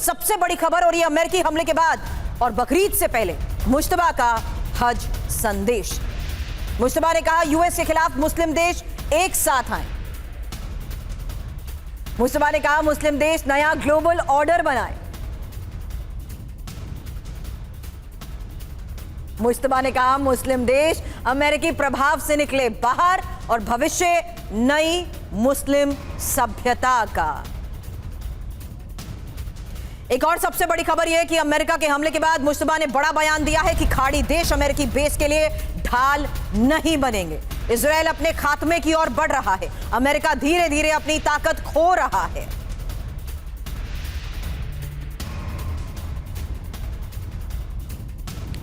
सबसे बड़ी खबर और ये अमेरिकी हमले के बाद और बकरीद से पहले मुश्तबा का हज संदेश। मुश्तबा ने कहा यूएस के खिलाफ मुस्लिम देश एक साथ आए। मुश्तबा ने कहा मुस्लिम देश नया ग्लोबल ऑर्डर बनाए। मुश्तबा ने कहा मुस्लिम देश अमेरिकी प्रभाव से निकले बाहर और भविष्य नई मुस्लिम सभ्यता का। एक और सबसे बड़ी खबर यह है कि अमेरिका के हमले के बाद मुश्तबा ने बड़ा बयान दिया है कि खाड़ी देश अमेरिकी बेस के लिए ढाल नहीं बनेंगे। इजरायल अपने खात्मे की ओर बढ़ रहा है। अमेरिका धीरे धीरे अपनी ताकत खो रहा है।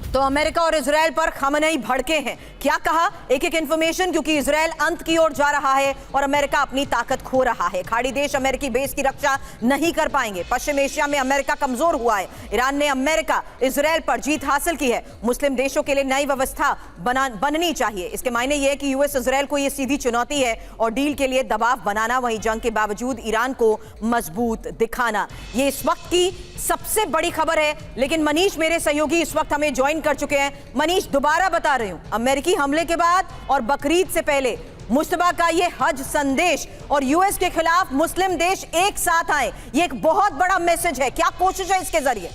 तो अमेरिका और इजरायल पर खमनई भड़के हैं। क्या कहा, एक एक इंफॉर्मेशन, क्योंकि इजरायल अंत की ओर जा रहा है और अमेरिका अपनी ताकत खो रहा है। खाड़ी देश अमेरिकी बेस की रक्षा नहीं कर पाएंगे। पश्चिम एशिया में अमेरिका कमजोर हुआ है। ईरान ने अमेरिका इजरायल पर जीत हासिल की है। मुस्लिम देशों के लिए नई व्यवस्था बननी चाहिए। इसके मायने यह है कि यूएस इजरायल को यह सीधी चुनौती है और डील के लिए दबाव बनाना, वहीं जंग के बावजूद ईरान को मजबूत दिखाना। ये इस वक्त की सबसे बड़ी खबर है। लेकिन मनीष मेरे सहयोगी इस वक्त हमें ज्वाइन कर चुके हैं। मनीष, दोबारा बता रही हूं, अमेरिकी हमले के बाद और बकरीद से पहले मुश्तबा का ये हज संदेश और यूएस के खिलाफ मुस्लिम देश एक साथ आए, ये एक बहुत बड़ा मैसेज है। क्या कोशिश है इसके जरिए?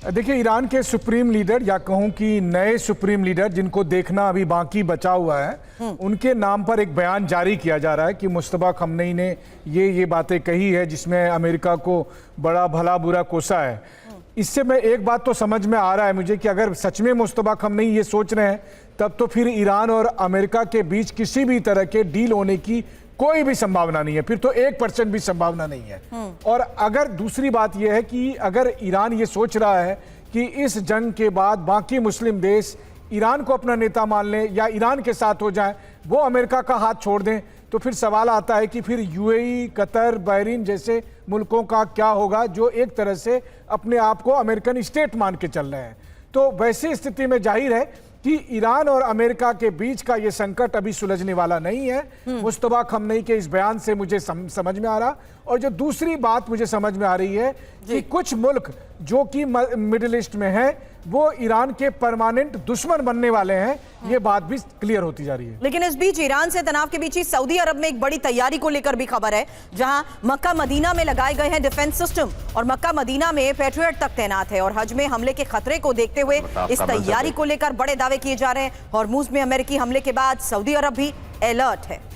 देखिए, ईरान के सुप्रीम लीडर, या कहूं कि नए सुप्रीम लीडर जिनको देखना अभी बाकी बचा हुआ है, उनके नाम पर एक बयान जारी किया जा रहा है कि मुश्तबा खमनेई ने ये बातें कही है जिसमें अमेरिका को बड़ा भला बुरा कोसा है। इससे मैं एक बात तो समझ में आ रहा है मुझे कि अगर सच में मुश्तबा खमनेई ये सोच रहे हैं, तब तो फिर ईरान और अमेरिका के बीच किसी भी तरह के डील होने की कोई भी संभावना नहीं है। फिर तो 1% भी संभावना नहीं है। और अगर दूसरी बात यह है कि अगर ईरान ये सोच रहा है कि इस जंग के बाद बाकी मुस्लिम देश ईरान को अपना नेता मान लें या ईरान के साथ हो जाएं, वो अमेरिका का हाथ छोड़ दें, तो फिर सवाल आता है कि फिर यूएई, कतर, बहरीन जैसे मुल्कों का क्या होगा जो एक तरह से अपने आप को अमेरिकन स्टेट मान के चल रहे हैं। तो वैसी स्थिति में जाहिर है कि ईरान और अमेरिका के बीच का ये संकट अभी सुलझने वाला नहीं है। मुश्तबा खमनेई के इस बयान से मुझे समझ में आ रहा। और जो दूसरी बात मुझे समझ में आ रही है कि कुछ मुल्क जो कि मिडिल ईस्ट में है वो ईरान के परमानेंट दुश्मन बनने वाले हैं, ये बात भी क्लियर होती जा रही है। लेकिन इस बीच ईरान से तनाव के बीच ही सऊदी अरब में एक बड़ी तैयारी को लेकर भी खबर है, जहां मक्का मदीना में लगाए गए हैं डिफेंस सिस्टम और मक्का मदीना में पेट्रियट तक तैनात है। और हज में हमले के खतरे को देखते हुए इस तैयारी को लेकर बड़े दावे किए जा रहे हैं। हॉर्मुज में अमेरिकी हमले के बाद सऊदी अरब भी अलर्ट है।